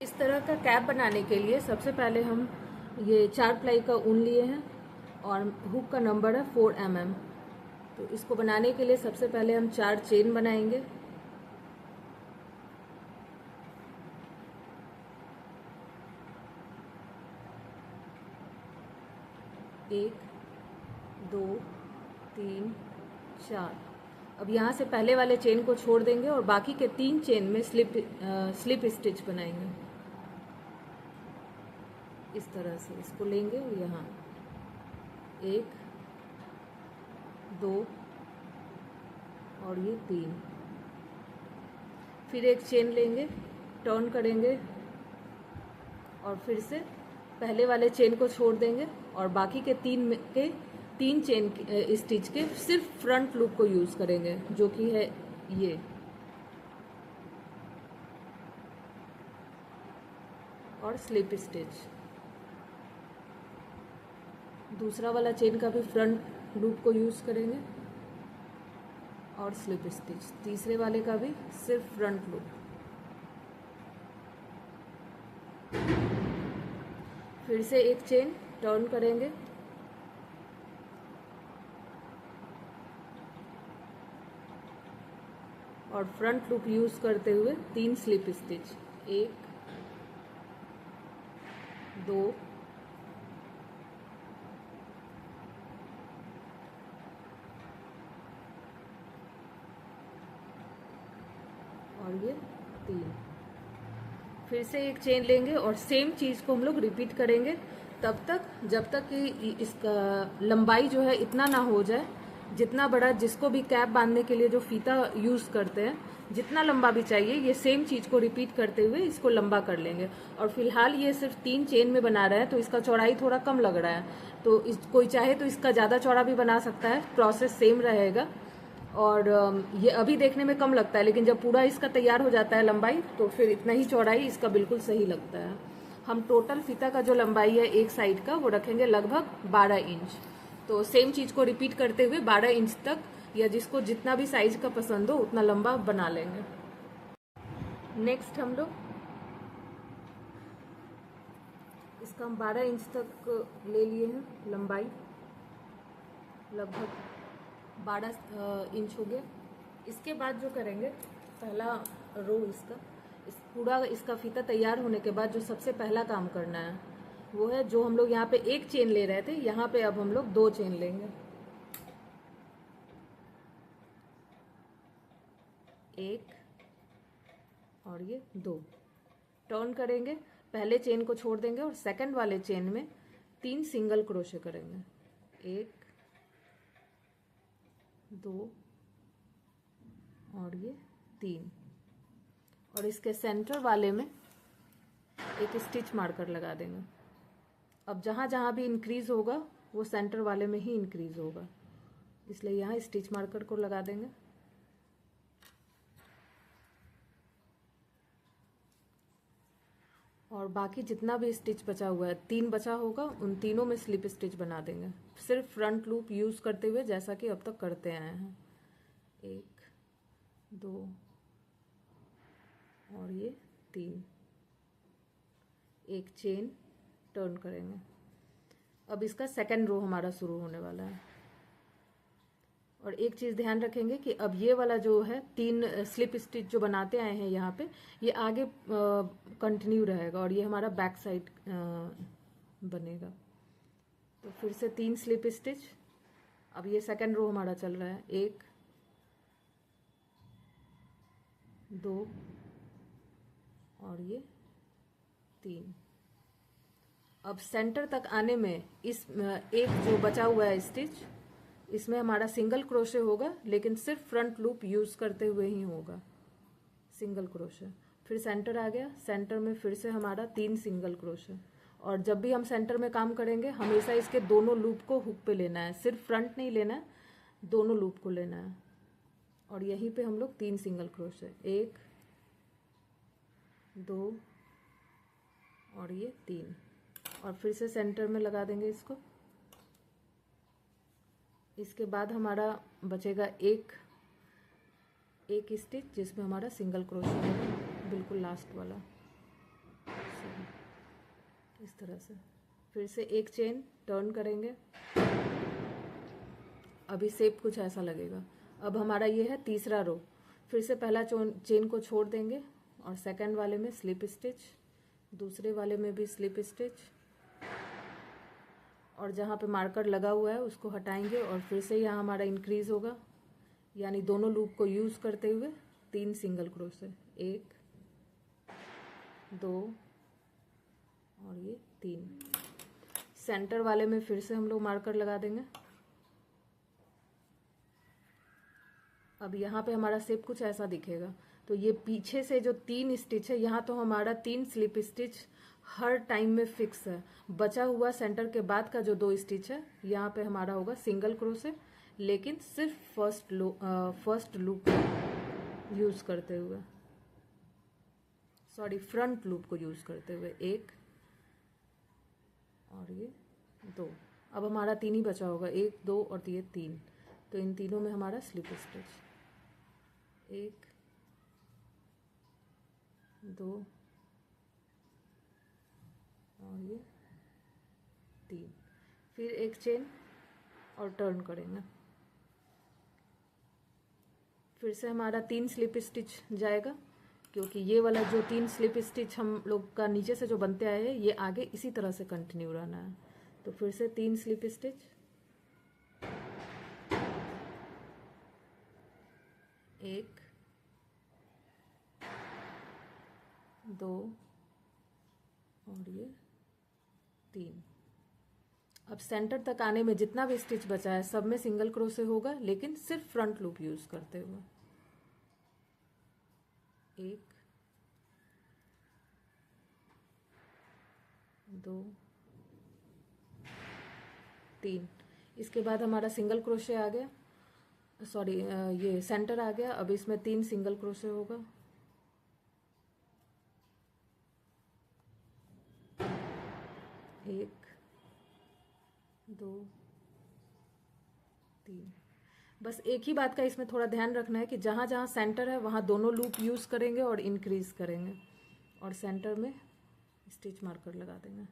इस तरह का कैप बनाने के लिए सबसे पहले हम ये 4 प्लाई का ऊन लिए हैं और हुक का नंबर है 4 mm। तो इसको बनाने के लिए सबसे पहले हम 4 चेन बनाएंगे। एक, दो, तीन, चार। अब यहाँ से पहले वाले चेन को छोड़ देंगे और बाकी के 3 चेन में स्लिप स्टिच बनाएंगे। इस तरह से इसको लेंगे और यहाँ 1, 2 और ये 3। फिर एक चेन लेंगे, टर्न करेंगे और फिर से पहले वाले चेन को छोड़ देंगे और बाकी के 3 चेन स्टिच के सिर्फ फ्रंट लूप को यूज करेंगे, जो कि है ये। और स्लिप स्टिच। दूसरा वाला चेन का भी फ्रंट लूप को यूज करेंगे और स्लिप स्टिच। तीसरे वाले का भी सिर्फ फ्रंट लूप। फिर से एक चेन, टर्न करेंगे और फ्रंट लूप यूज करते हुए 3 स्लिप स्टिच। 1, 2 और ये 3। फिर से एक चेन लेंगे और सेम चीज को हम लोग रिपीट करेंगे तब तक जब तक कि इसका लंबाई जो है इतना ना हो जाए, जितना बड़ा जिसको भी कैप बांधने के लिए जो फीता यूज करते हैं, जितना लंबा भी चाहिए, ये सेम चीज को रिपीट करते हुए इसको लंबा कर लेंगे। और फिलहाल ये सिर्फ 3 चेन में बना रहे हैं तो इसका चौड़ाई थोड़ा कम लग रहा है, तो कोई चाहे तो इसका ज्यादा चौड़ा भी बना सकता है, प्रोसेस सेम रहेगा। और ये अभी देखने में कम लगता है, लेकिन जब पूरा इसका तैयार हो जाता है लंबाई, तो फिर इतना ही चौड़ाई इसका बिल्कुल सही लगता है। हम टोटल फीता का जो लंबाई है एक साइड का, वो रखेंगे लगभग 12 इंच। तो सेम चीज को रिपीट करते हुए 12 इंच तक, या जिसको जितना भी साइज का पसंद हो उतना लंबा बना लेंगे। नेक्स्ट हम लोग इसका हम 12 इंच तक ले लिए हैं लंबाई, लगभग 12 इंच हो गया। इसके बाद जो करेंगे, पहला रो पूरा इसका फीता तैयार होने के बाद जो सबसे पहला काम करना है वो है, जो हम लोग यहाँ पे एक चेन ले रहे थे, यहाँ पे अब हम लोग 2 चेन लेंगे। 1 और ये 2। टर्न करेंगे, पहले चेन को छोड़ देंगे और सेकंड वाले चेन में 3 सिंगल क्रोशे करेंगे। 1, 2 और ये 3। और इसके सेंटर वाले में एक स्टिच मार्कर लगा देंगे। अब जहां जहां भी इंक्रीज होगा वो सेंटर वाले में ही इंक्रीज होगा, इसलिए यहाँ स्टिच मार्कर को लगा देंगे। और बाकी जितना भी स्टिच बचा हुआ है, 3 बचा होगा, उन तीनों में स्लिप स्टिच बना देंगे, सिर्फ फ्रंट लूप यूज करते हुए, जैसा कि अब तक करते आए हैं। 1, 2 और ये 3। एक चेन, टर्न करेंगे। अब इसका सेकंड रो हमारा शुरू होने वाला है। और एक चीज ध्यान रखेंगे कि अब ये वाला जो है 3 स्लिप स्टिच जो बनाते आए हैं यहाँ पे, ये आगे कंटिन्यू रहेगा और ये हमारा बैक साइड बनेगा। तो फिर से 3 स्लिप स्टिच। अब ये सेकंड रो हमारा चल रहा है। 1, 2 और ये 3। अब सेंटर तक आने में इस एक जो बचा हुआ है स्टिच, इसमें हमारा सिंगल क्रोशे होगा, लेकिन सिर्फ फ्रंट लूप यूज करते हुए ही होगा, सिंगल क्रोशे। फिर सेंटर आ गया, सेंटर में फिर से हमारा 3 सिंगल क्रोशे। और जब भी हम सेंटर में काम करेंगे, हमेशा इसके दोनों लूप को हुक पे लेना है, सिर्फ फ्रंट नहीं लेना है, दोनों लूप को लेना है। और यहीं पे हम लोग 3 सिंगल क्रोशे। 1, 2 और ये 3। और फिर से सेंटर में लगा देंगे इसको। इसके बाद हमारा बचेगा एक स्टिच, जिसमें हमारा सिंगल क्रोशे होगा, बिल्कुल लास्ट वाला। इस तरह से। फिर से एक चेन टर्न करेंगे, अभी शेप कुछ ऐसा लगेगा। अब हमारा ये है तीसरा रो। फिर से पहला चेन को छोड़ देंगे और सेकंड वाले में स्लिप स्टिच, दूसरे वाले में भी स्लिप स्टिच, और जहाँ पे मार्कर लगा हुआ है उसको हटाएंगे और फिर से यहाँ हमारा इंक्रीज होगा, यानी दोनों लूप को यूज़ करते हुए 3 सिंगल क्रोशे, 1 2 और ये 3। सेंटर वाले में फिर से हम लोग मार्कर लगा देंगे। अब यहाँ पे हमारा शेप कुछ ऐसा दिखेगा। तो ये पीछे से जो 3 स्टिच है, यहाँ तो हमारा 3 स्लिप स्टिच हर टाइम में फिक्स है। बचा हुआ सेंटर के बाद का जो 2 स्टिच है, यहाँ पे हमारा होगा सिंगल क्रोशे, लेकिन सिर्फ फर्स्ट लूप यूज करते हुए, सॉरी फ्रंट लूप को यूज करते हुए, 1 और ये 2। अब हमारा 3 ही बचा होगा, 1 2 और ये 3। तो इन तीनों में हमारा स्लिप स्टिच, 1 2 और ये 3। फिर एक चेन और टर्न करेंगे। फिर से हमारा 3 स्लिप स्टिच जाएगा, क्योंकि ये वाला जो 3 स्लिप स्टिच हम लोग का नीचे से जो बनते आए हैं, ये आगे इसी तरह से कंटिन्यू रहना है। तो फिर से 3 स्लिप स्टिच, 1 2 और ये 3। अब सेंटर तक आने में जितना भी स्टिच बचा है सब में सिंगल क्रोशे होगा, लेकिन सिर्फ फ्रंट लूप यूज करते हुए। 1 2 3। इसके बाद हमारा सिंगल क्रोशे आ गया, सॉरी ये सेंटर आ गया। अब इसमें 3 सिंगल क्रोशे होगा, 1 2 3। बस एक ही बात का इसमें थोड़ा ध्यान रखना है कि जहाँ जहाँ सेंटर है वहाँ दोनों लूप यूज करेंगे और इंक्रीज करेंगे, और सेंटर में स्टिच मार्कर लगा देंगे।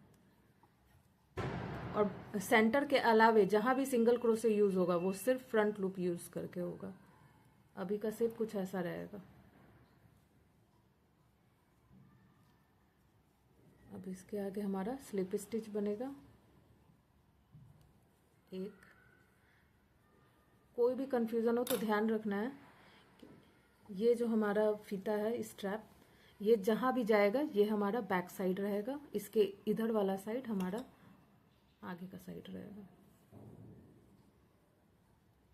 और सेंटर के अलावे जहाँ भी सिंगल क्रोशे यूज होगा वो सिर्फ फ्रंट लूप यूज करके होगा। अभी का शेप कुछ ऐसा रहेगा। अब इसके आगे हमारा स्लिप स्टिच बनेगा, 1। कोई भी कंफ्यूजन हो तो ध्यान रखना है कि ये जो हमारा फीता है स्ट्रैप, ये जहाँ भी जाएगा ये हमारा बैक साइड रहेगा, इसके इधर वाला साइड हमारा आगे का साइड रहेगा।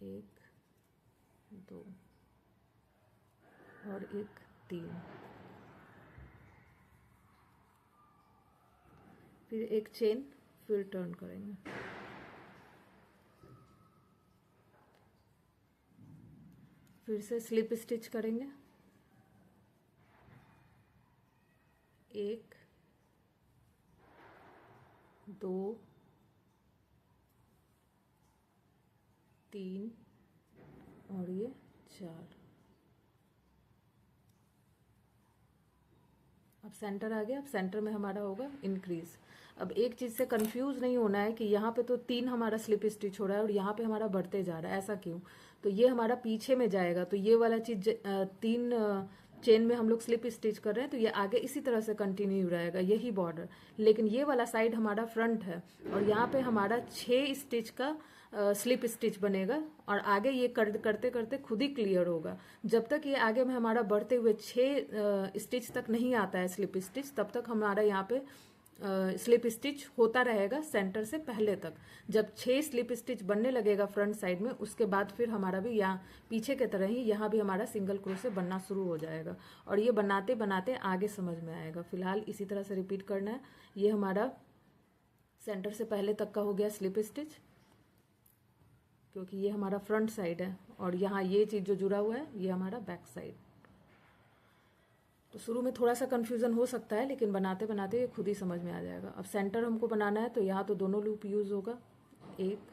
1 2 और 1 3। फिर एक चेन, फिर टर्न करेंगे। फिर से स्लिप स्टिच करेंगे, 1 2 3 और ये 4। अब सेंटर आ गया। अब सेंटर में हमारा होगा इंक्रीज। अब एक चीज से कंफ्यूज नहीं होना है कि यहाँ पे तो 3 हमारा स्लिप स्टिच हो रहा है और यहाँ पे हमारा बढ़ते जा रहा है, ऐसा क्यों? तो ये हमारा पीछे में जाएगा, तो ये वाला चीज 3 चेन में हम लोग स्लिप स्टिच कर रहे हैं, तो ये आगे इसी तरह से कंटिन्यू रहेगा, यही बॉर्डर। लेकिन ये वाला साइड हमारा फ्रंट है और यहाँ पे हमारा 6 स्टिच का स्लिप स्टिच बनेगा और आगे ये करते करते खुद ही क्लियर होगा। जब तक ये आगे में हमारा बढ़ते हुए 6 स्टिच तक नहीं आता है स्लिप स्टिच, तब तक हमारा यहाँ पे स्लिप स्टिच होता रहेगा सेंटर से पहले तक। जब 6 स्लिप स्टिच बनने लगेगा फ्रंट साइड में, उसके बाद फिर हमारा भी यहाँ पीछे के तरह ही यहाँ भी हमारा सिंगल क्रोशे बनना शुरू हो जाएगा और ये बनाते बनाते आगे समझ में आएगा। फिलहाल इसी तरह से रिपीट करना है। ये हमारा सेंटर से पहले तक का हो गया स्लिप स्टिच, क्योंकि ये हमारा फ्रंट साइड है और यहाँ ये चीज जो जुड़ा हुआ है ये हमारा बैक साइड। तो शुरू में थोड़ा सा कंफ्यूजन हो सकता है, लेकिन बनाते बनाते ये खुद ही समझ में आ जाएगा। अब सेंटर हमको बनाना है, तो यहाँ तो दोनों लूप यूज होगा, 1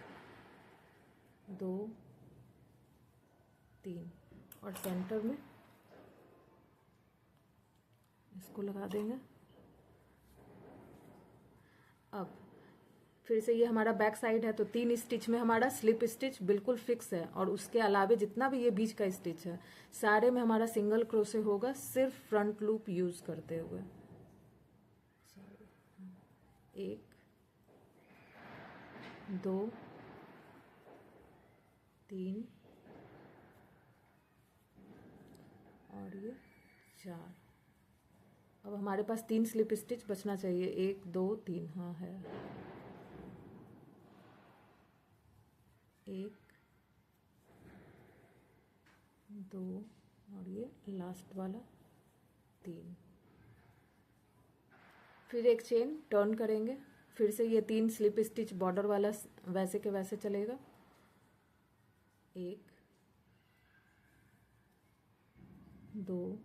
2 3 और सेंटर में इसको लगा देंगे। अब फिर से ये हमारा बैक साइड है, तो 3 स्टिच में हमारा स्लिप स्टिच बिल्कुल फिक्स है, और उसके अलावे जितना भी ये बीच का स्टिच है सारे में हमारा सिंगल क्रोशे होगा, सिर्फ फ्रंट लूप यूज करते हुए। 1 2 3 और ये 4। अब हमारे पास 3 स्लिप स्टिच बचना चाहिए, 1 2 3, हाँ है। 1 2 और ये लास्ट वाला 3। फिर एक चेन टर्न करेंगे, फिर से ये 3 स्लिप स्टिच बॉर्डर वाला वैसे के वैसे चलेगा। 1 2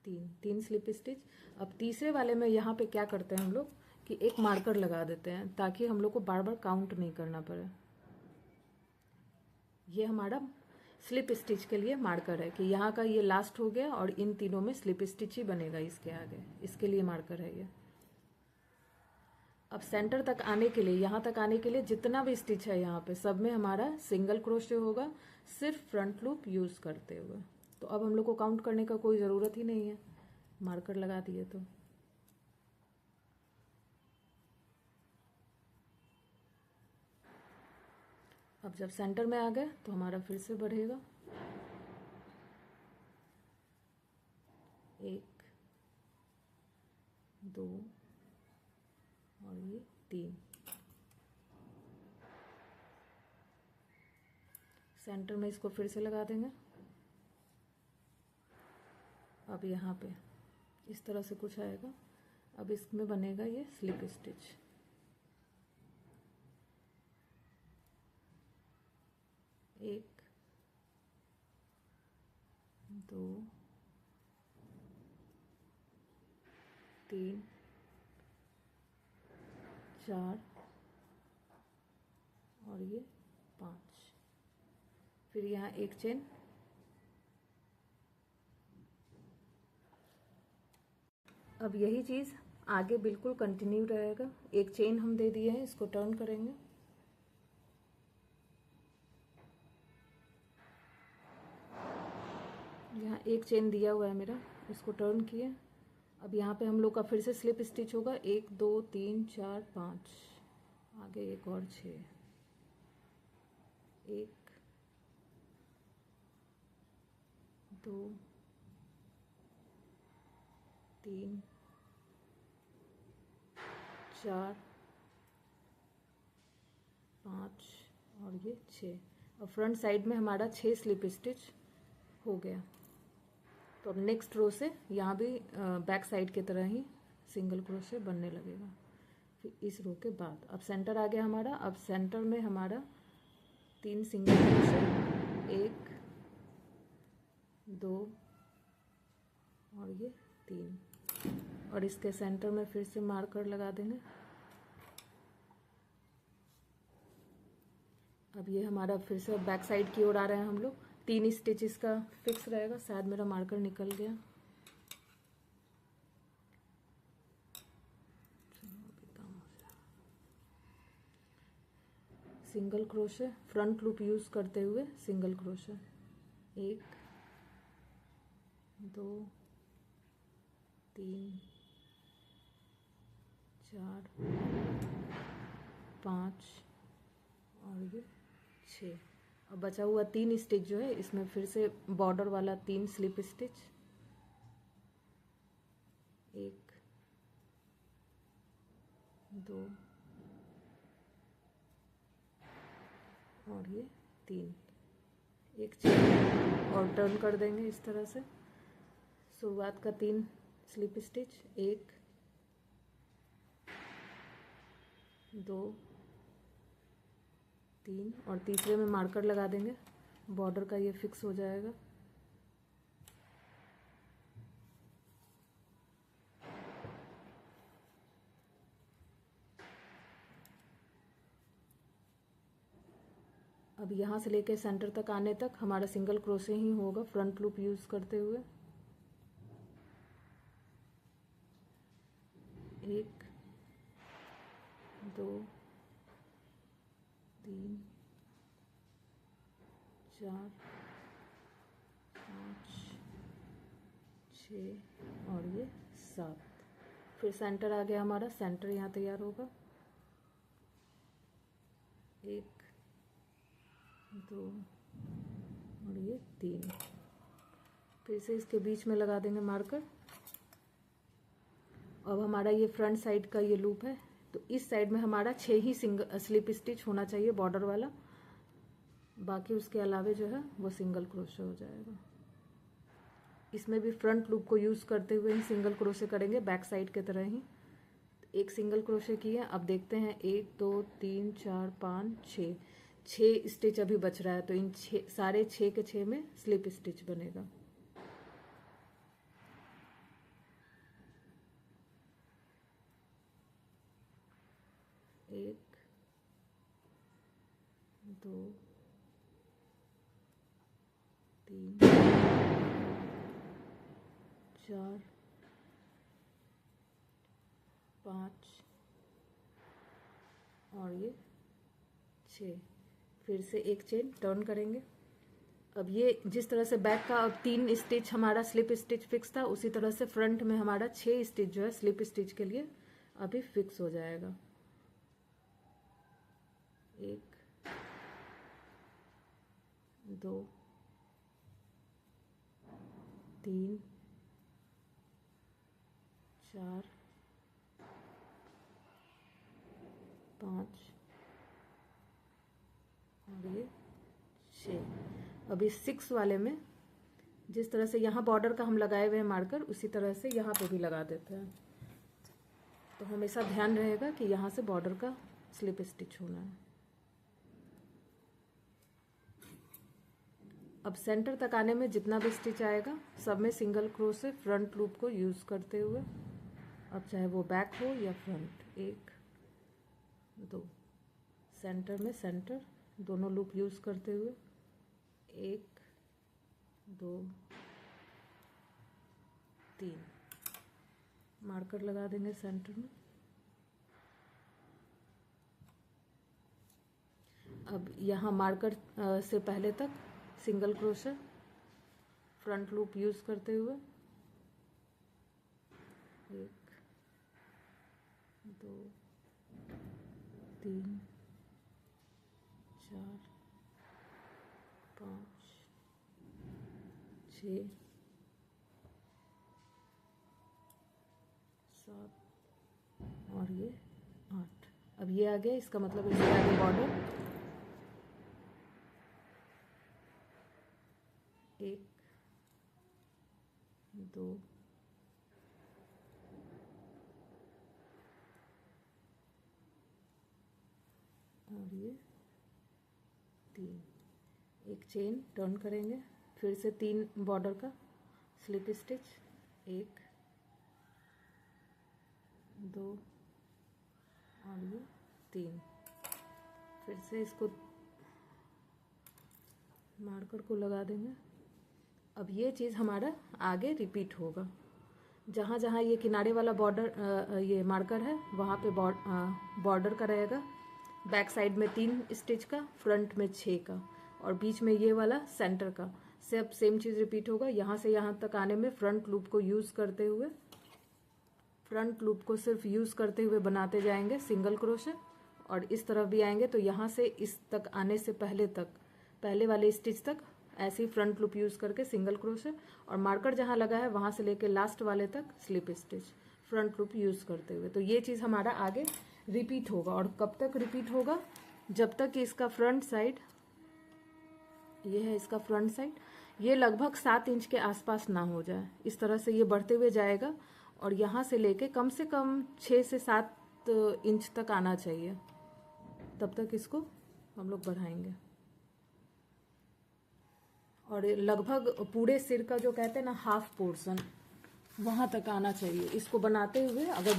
3 स्लिप स्टिच। अब तीसरे वाले में यहाँ पे क्या करते हैं हम लोग कि एक मार्कर लगा देते हैं, ताकि हम लोग को बार बार काउंट नहीं करना पड़े। ये हमारा स्लिप स्टिच के लिए मार्कर है कि यहाँ का ये लास्ट हो गया और इन तीनों में स्लिप स्टिच ही बनेगा इसके आगे, इसके लिए मार्कर है ये। अब सेंटर तक आने के लिए, यहाँ तक आने के लिए जितना भी स्टिच है यहाँ पे सब में हमारा सिंगल क्रोशे होगा, सिर्फ फ्रंट लूप यूज करते हुए। तो अब हम लोग को काउंट करने का कोई ज़रूरत ही नहीं है, मार्कर लगा दिए तो। अब जब सेंटर में आ गए तो हमारा फिर से बढ़ेगा। 1 2 और ये 3। सेंटर में इसको फिर से लगा देंगे। अब यहाँ पे इस तरह से कुछ आएगा। अब इसमें बनेगा ये स्लिप स्टिच। 1 2 3 4 और ये 5। फिर यहाँ एक चेन। अब यही चीज़ आगे बिल्कुल कंटिन्यू रहेगा। एक चेन हम दे दिए हैं, इसको टर्न करेंगे। यहाँ एक चेन दिया हुआ है मेरा, इसको टर्न किए। अब यहाँ पे हम लोग का फिर से स्लिप स्टिच होगा। 1 2 3 4 5, आगे एक और 6। 1 2 3 4 5 और ये 6। अब फ्रंट साइड में हमारा 6 स्लिप स्टिच हो गया। तो अब नेक्स्ट रो से यहाँ भी बैक साइड की तरह ही सिंगल क्रोशे बनने लगेगा। फिर इस रो के बाद अब सेंटर आ गया हमारा। अब सेंटर में हमारा 3 सिंगल क्रोशे, 1 2 और ये 3, और इसके सेंटर में फिर से मार्कर लगा देंगे। अब ये हमारा फिर से बैक साइड की ओर आ रहे हैं हम लोग। 3 स्टिच इसका फिक्स रहेगा। शायद मेरा मार्कर निकल गया। Single crochet, front loop use करते हुए सिंगल क्रोशे। 1 2 3 4 5 और ये 6। अब बचा हुआ 3 स्टिच जो है इसमें फिर से बॉर्डर वाला 3 स्लिप स्टिच। 1 2 और ये 3, एक चेन और टर्न कर देंगे इस तरह से। शुरुआत का 3 स्लिप स्टिच, 1 2 3, और तीसरे में मार्कर लगा देंगे। बॉर्डर का ये फिक्स हो जाएगा। अब यहाँ से लेके सेंटर तक आने तक हमारा सिंगल क्रोशे ही होगा फ्रंट लूप यूज करते हुए। 1 2 3 4 5 6 और ये 7। फिर सेंटर आ गया हमारा, सेंटर यहाँ तैयार होगा। 1 2 और ये 3। फिर से इसके बीच में लगा देंगे मार्कर। अब हमारा ये फ्रंट साइड का ये लूप है, तो इस साइड में हमारा 6 ही सिंगल स्लिप स्टिच होना चाहिए बॉर्डर वाला, बाकी उसके अलावे जो है वो सिंगल क्रोशे हो जाएगा। इसमें भी फ्रंट लूप को यूज़ करते हुए ही सिंगल क्रोशे करेंगे, बैक साइड के तरह ही। एक सिंगल क्रोशे किए। अब देखते हैं 1 2 3 4 5 6 स्टिच अभी बच रहा है, तो इन सारे 6 के 6 में स्लिप स्टिच बनेगा। एक 2 3 4 5 और ये 6। फिर से एक चेन टर्न करेंगे। अब ये जिस तरह से बैक का अब 3 स्टिच हमारा स्लिप स्टिच फिक्स था, उसी तरह से फ्रंट में हमारा 6 स्टिच जो है स्लिप स्टिच के लिए अभी फिक्स हो जाएगा। 1 2 3 4 5 और ये 6। अभी 6 वाले में जिस तरह से यहाँ बॉर्डर का हम लगाए हुए हैं मार्कर, उसी तरह से यहाँ पे भी लगा देते हैं, तो हमेशा ध्यान रहेगा कि यहाँ से बॉर्डर का स्लिप स्टिच होना है। अब सेंटर तक आने में जितना भी स्टिच आएगा सब में सिंगल क्रोशे फ्रंट लूप को यूज़ करते हुए, अब चाहे वो बैक हो या फ्रंट। 1 2 सेंटर में सेंटर दोनों लूप यूज़ करते हुए 1 2 3 मार्कर लगा देंगे सेंटर में। अब यहाँ मार्कर से पहले तक single crochet front loop use करते हुए 1 2 3 4 5 6 7 और ये 8। अब ये आ गया, इसका मतलब इसके आगे बॉर्डर। 1 2 और ये 3। एक चेन टर्न करेंगे, फिर से 3 बॉर्डर का स्लिप स्टिच। 1 2 और ये 3। फिर से इसको मार्कर को लगा देंगे। अब ये चीज़ हमारा आगे रिपीट होगा, जहाँ जहाँ ये किनारे वाला बॉर्डर ये मार्कर है वहाँ पे बॉर्डर का रहेगा, बैक साइड में 3 स्टिच का, फ्रंट में 6 का, और बीच में ये वाला सेंटर का। सब सेम चीज़ रिपीट होगा। यहाँ से यहाँ तक आने में फ्रंट लूप को यूज़ करते हुए, फ्रंट लूप को सिर्फ यूज़ करते हुए बनाते जाएंगे सिंगल क्रोशे, और इस तरफ भी आएंगे तो यहाँ से इस तक आने से पहले वाले स्टिच तक ऐसे ही फ्रंट लूप यूज़ करके सिंगल क्रोशे, और मार्कर जहाँ लगा है वहाँ से लेके लास्ट वाले तक slip stitch front loop use करते हुए। तो ये चीज़ हमारा आगे रिपीट होगा। और कब तक रिपीट होगा? जब तक कि इसका फ्रंट साइड, ये है इसका फ्रंट साइड, ये लगभग 7 इंच के आसपास ना हो जाए। इस तरह से ये बढ़ते हुए जाएगा और यहाँ से लेके कम से कम 6 से 7 इंच तक आना चाहिए, तब तक इसको हम लोग बढ़ाएंगे। और लगभग पूरे सिर का जो कहते हैं ना हाफ पोर्शन, वहाँ तक आना चाहिए। इसको बनाते हुए अगर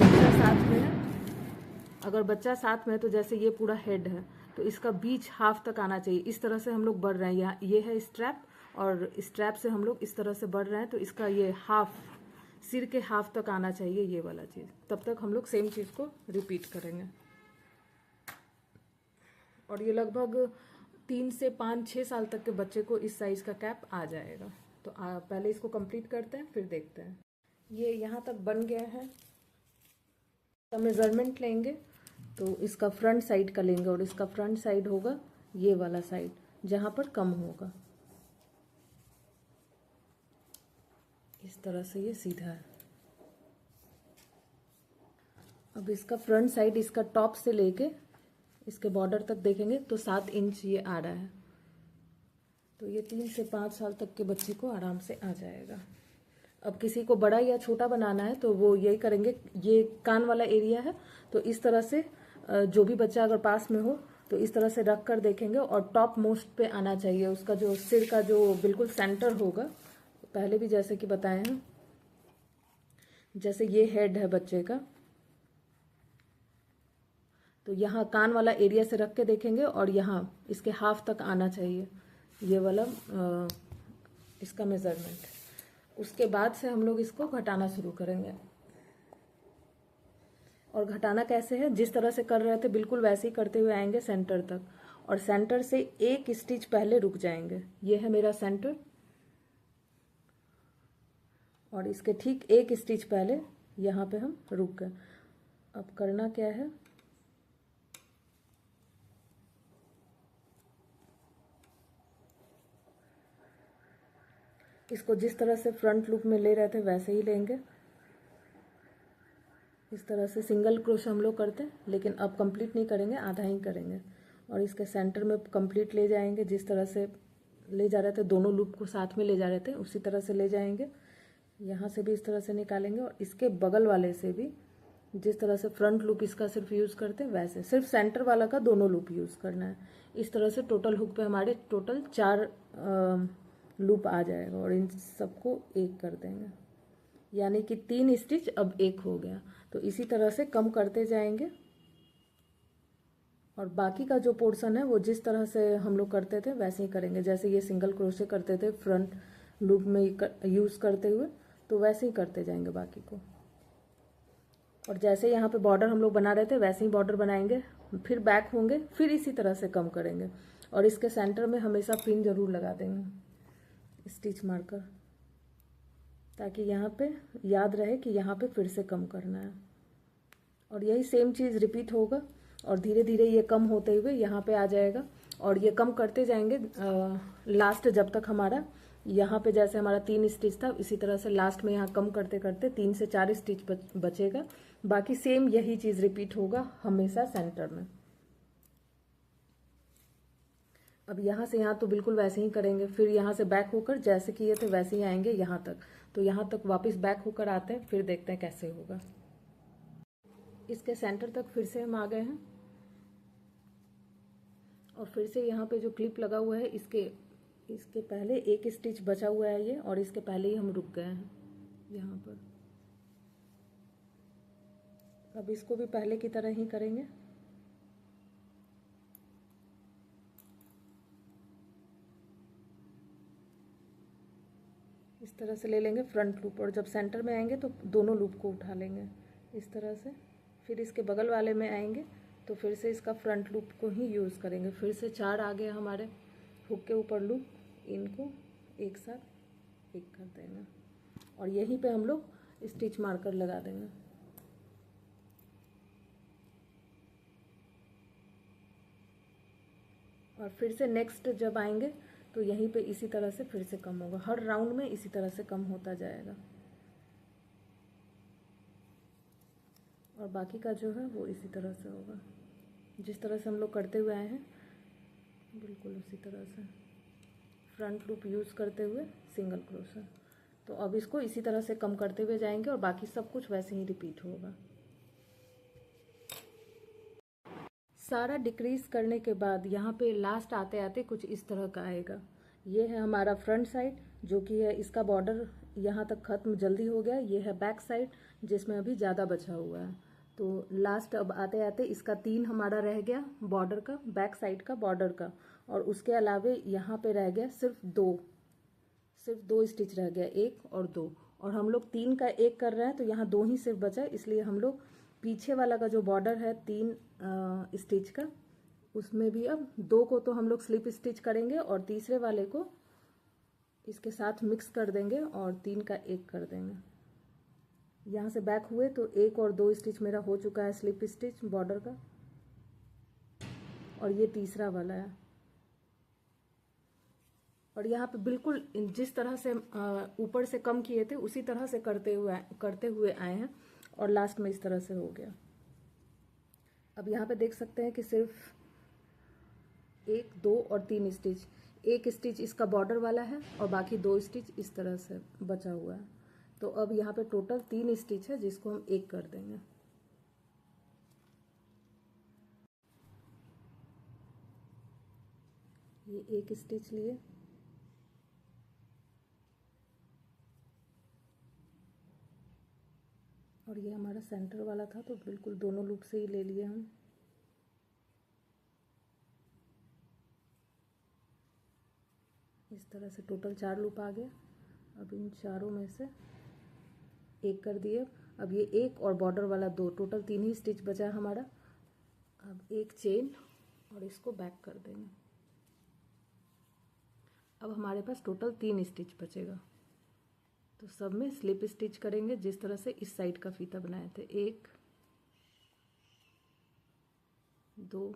बच्चा साथ में है तो जैसे ये पूरा हेड है तो इसका बीच हाफ तक आना चाहिए। इस तरह से हम लोग बढ़ रहे हैं। यहाँ ये है स्ट्रैप, और स्ट्रैप से हम लोग इस तरह से बढ़ रहे हैं तो इसका ये हाफ सिर के हाफ तक आना चाहिए ये वाला चीज़, तब तक हम लोग सेम चीज़ को रिपीट करेंगे। और ये लगभग 3 से 5-6 साल तक के बच्चे को इस साइज़ का कैप आ जाएगा। तो पहले इसको कंप्लीट करते हैं, फिर देखते हैं। ये यहाँ तक बन गया है। तो मेज़रमेंट लेंगे, तो इसका फ्रंट साइड का लेंगे और इसका फ्रंट साइड होगा ये वाला साइड जहाँ पर कम होगा। इस तरह से ये सीधा है। अब इसका फ्रंट साइड इसका टॉप से लेके इसके बॉर्डर तक देखेंगे तो 7 इंच ये आ रहा है। तो ये 3 से 5 साल तक के बच्चे को आराम से आ जाएगा। अब किसी को बड़ा या छोटा बनाना है तो वो यही करेंगे। ये कान वाला एरिया है, तो इस तरह से जो भी बच्चा अगर पास में हो तो इस तरह से रख कर देखेंगे और टॉप मोस्ट पे आना चाहिए। उसका जो सिर का जो बिल्कुल सेंटर होगा, पहले भी जैसे कि बताए हैं, जैसे ये हेड है बच्चे का, तो यहाँ कान वाला एरिया से रख के देखेंगे और यहाँ इसके हाफ तक आना चाहिए ये वाला इसका मेजरमेंट। उसके बाद से हम लोग इसको घटाना शुरू करेंगे। और घटाना कैसे है, जिस तरह से कर रहे थे बिल्कुल वैसे ही करते हुए आएंगे सेंटर तक, और सेंटर से एक स्टिच पहले रुक जाएंगे। ये है मेरा सेंटर, और इसके ठीक एक स्टिच पहले यहाँ पे हम रुक गए। अब करना क्या है, इसको जिस तरह से फ्रंट लूप में ले रहे थे वैसे ही लेंगे। इस तरह से सिंगल क्रोशे हम लोग करते हैं, लेकिन अब कंप्लीट नहीं करेंगे, आधा ही करेंगे। और इसके सेंटर में कंप्लीट ले जाएंगे, जिस तरह से ले जा रहे थे, दोनों लूप को साथ में ले जा रहे थे उसी तरह से ले जाएंगे। यहाँ से भी इस तरह से निकालेंगे और इसके बगल वाले से भी जिस तरह से फ्रंट लूप इसका सिर्फ यूज़ करते हैं वैसे सिर्फ सेंटर वाला का दोनों लूप यूज़ करना है। इस तरह से टोटल हुक पे हमारे टोटल 4 लूप आ जाएगा और इन सबको एक कर देंगे, यानी कि 3 स्टिच अब एक हो गया। तो इसी तरह से कम करते जाएंगे और बाकी का जो पोर्शन है वो जिस तरह से हम लोग करते थे वैसे ही करेंगे। जैसे ये सिंगल क्रोशे करते थे फ्रंट लूप में यूज़ करते हुए, तो वैसे ही करते जाएंगे बाकी को। और जैसे यहाँ पे बॉर्डर हम लोग बना रहे थे वैसे ही बॉर्डर बनाएंगे, फिर बैक होंगे, फिर इसी तरह से कम करेंगे। और इसके सेंटर में हमेशा पिन जरूर लगा देंगे स्टिच मारकर, ताकि यहाँ पे याद रहे कि यहाँ पे फिर से कम करना है। और यही सेम चीज़ रिपीट होगा और धीरे धीरे ये कम होते हुए यहाँ पे आ जाएगा। और ये कम करते जाएंगे लास्ट जब तक हमारा यहाँ पे जैसे हमारा 3 स्टिच था, इसी तरह से लास्ट में यहाँ कम करते करते 3 से 4 स्टिच बचेगा। बाकी सेम यही चीज़ रिपीट होगा हमेशा सेंटर में। अब यहाँ से यहाँ तो बिल्कुल वैसे ही करेंगे, फिर यहाँ से बैक होकर जैसे किए थे वैसे ही आएंगे यहाँ तक। तो यहाँ तक वापस बैक होकर आते हैं, फिर देखते हैं कैसे होगा। इसके सेंटर तक फिर से हम आ गए हैं और फिर से यहाँ पे जो क्लिप लगा हुआ है इसके पहले एक स्टिच बचा हुआ है ये, और इसके पहले ही हम रुक गए हैं यहाँ पर। अब इसको भी पहले की तरह ही करेंगे। इस तरह से ले लेंगे फ्रंट लूप, और जब सेंटर में आएंगे तो दोनों लूप को उठा लेंगे इस तरह से। फिर इसके बगल वाले में आएंगे तो फिर से इसका फ्रंट लूप को ही यूज़ करेंगे। फिर से 4 आ गए हमारे हुक के ऊपर लूप, इनको एक साथ एक कर देंगे और यहीं पे हम लोग स्टिच मार्कर लगा देंगे। और फिर से नेक्स्ट जब आएंगे तो यहीं पे इसी तरह से फिर से कम होगा। हर राउंड में इसी तरह से कम होता जाएगा और बाकी का जो है वो इसी तरह से होगा, जिस तरह से हम लोग करते हुए आए हैं बिल्कुल उसी तरह से फ्रंट लूप यूज़ करते हुए सिंगल क्रोशे। तो अब इसको इसी तरह से कम करते हुए जाएंगे और बाकी सब कुछ वैसे ही रिपीट होगा। सारा डिक्रीज करने के बाद यहाँ पे लास्ट आते आते कुछ इस तरह का आएगा। ये है हमारा फ्रंट साइड जो कि है, इसका बॉर्डर यहाँ तक ख़त्म जल्दी हो गया। ये है बैक साइड जिसमें अभी ज़्यादा बचा हुआ है। तो लास्ट अब आते आते इसका 3 हमारा रह गया बॉर्डर का, बैक साइड का बॉर्डर का, और उसके अलावे यहाँ पे रह गया सिर्फ 2 स्टिच रह गया, 1 और 2। और हम लोग 3 का 1 कर रहे हैं, तो यहाँ 2 ही सिर्फ बचा है, इसलिए हम लोग पीछे वाला का जो बॉर्डर है 3 स्टिच का, उसमें भी अब 2 को तो हम लोग स्लिप स्टिच करेंगे और तीसरे वाले को इसके साथ मिक्स कर देंगे और 3 का 1 कर देंगे। यहाँ से बैक हुए तो 1 और 2 स्टिच मेरा हो चुका है स्लिप स्टिच बॉर्डर का, और ये तीसरा वाला है। और यहाँ पे बिल्कुल जिस तरह से ऊपर से कम किए थे उसी तरह से करते हुए आए हैं, और लास्ट में इस तरह से हो गया। अब यहाँ पे देख सकते हैं कि सिर्फ 1, 2 और 3 स्टिच, 1 स्टिच इसका बॉर्डर वाला है और बाकी 2 स्टिच इस तरह से बचा हुआ है। तो अब यहाँ पे टोटल 3 स्टिच है जिसको हम 1 कर देंगे। ये 1 स्टिच लिए, और ये हमारा सेंटर वाला था तो बिल्कुल दोनों लूप से ही ले लिए हम। इस तरह से टोटल 4 लूप आ गया। अब इन चारों में से 1 कर दिए। अब ये 1 और बॉर्डर वाला 2, टोटल 3 ही स्टिच बचा हमारा। अब 1 चेन और इसको बैक कर देंगे। अब हमारे पास टोटल 3 स्टिच बचेगा, तो सब में स्लिप स्टिच करेंगे जिस तरह से इस साइड का फीता बनाए थे। 1, 2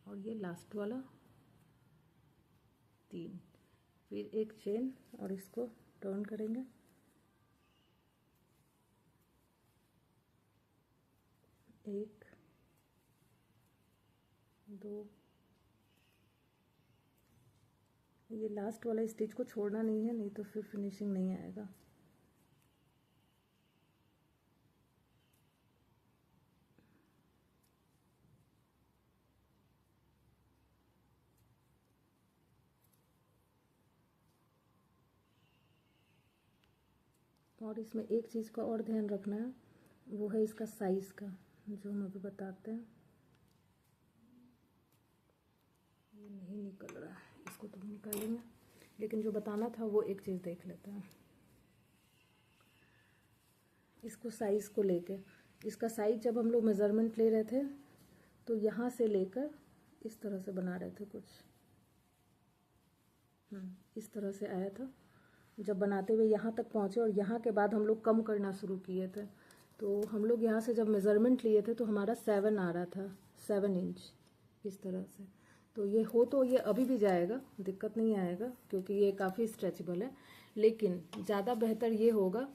और ये लास्ट वाला 3, फिर 1 चेन और इसको टर्न करेंगे। 1, 2, ये लास्ट वाला स्टिच को छोड़ना नहीं है, नहीं तो फिर फिनिशिंग नहीं आएगा। और इसमें एक चीज़ का और ध्यान रखना है, वो है इसका साइज़ का, जो हम अभी बताते हैं। ये नहीं निकल रहा है, इसको तो निकालेंगे, लेकिन जो बताना था वो एक चीज़ देख लेते हैं। इसको साइज़ को लेके, इसका साइज जब हम लोग मेज़रमेंट ले रहे थे तो यहाँ से लेकर इस तरह से बना रहे थे कुछ, इस तरह से आया था। जब बनाते हुए यहाँ तक पहुँचे और यहाँ के बाद हम लोग कम करना शुरू किए थे, तो हम लोग यहाँ से जब मेज़रमेंट लिए थे तो हमारा 7 आ रहा था, 7 इंच इस तरह से। तो ये हो तो ये अभी भी जाएगा, दिक्कत नहीं आएगा, क्योंकि ये काफ़ी स्ट्रेचेबल है। लेकिन ज़्यादा बेहतर ये होगा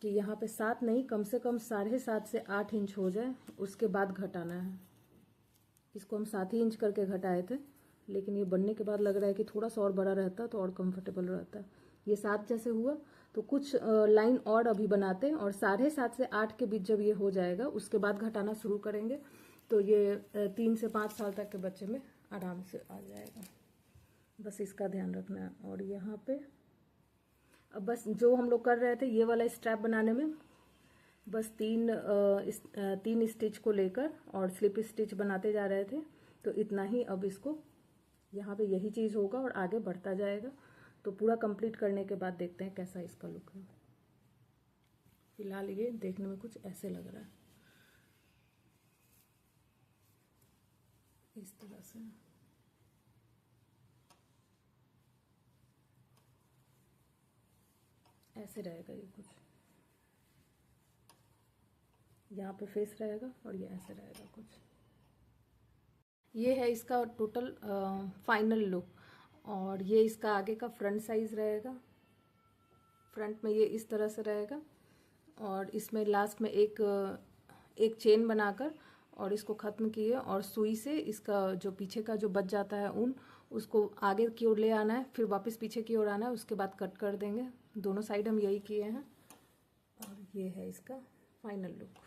कि यहाँ पे 7 नहीं, कम से कम 7.5 से 8 इंच हो जाए, उसके बाद घटाना है। इसको हम 7 ही इंच करके घटाए थे, लेकिन ये बनने के बाद लग रहा है कि थोड़ा सा और बड़ा रहता तो और कंफर्टेबल रहता। ये 7 जैसे हुआ तो कुछ लाइन और अभी बनाते हैं, और 7.5 से 8 के बीच जब ये हो जाएगा उसके बाद घटाना शुरू करेंगे, तो ये 3 से 5 साल तक के बच्चे में आराम से आ जाएगा। बस इसका ध्यान रखना है। और यहाँ पे अब बस जो हम लोग कर रहे थे ये वाला स्ट्रैप बनाने में, बस 3 स्टिच को लेकर और स्लिप स्टिच बनाते जा रहे थे, तो इतना ही। अब इसको यहाँ पे यही चीज़ होगा और आगे बढ़ता जाएगा। तो पूरा कंप्लीट करने के बाद देखते हैं कैसा इसका लुक है। फिलहाल ये देखने में कुछ ऐसे लग रहा है, इस तरह से। ऐसे रहेगा ये कुछ, यहाँ पे फेस रहेगा और ये ऐसे रहेगा कुछ। ये है इसका टोटल फाइनल लुक, और ये इसका आगे का फ्रंट साइज रहेगा। फ्रंट में ये इस तरह से रहेगा, और इसमें लास्ट में एक चेन बनाकर और इसको ख़त्म किए, और सुई से इसका जो पीछे का जो बच जाता है ऊन, उसको आगे की ओर ले आना है, फिर वापस पीछे की ओर आना है, उसके बाद कट कर देंगे। दोनों साइड हम यही किए हैं, और ये है इसका फाइनल लुक।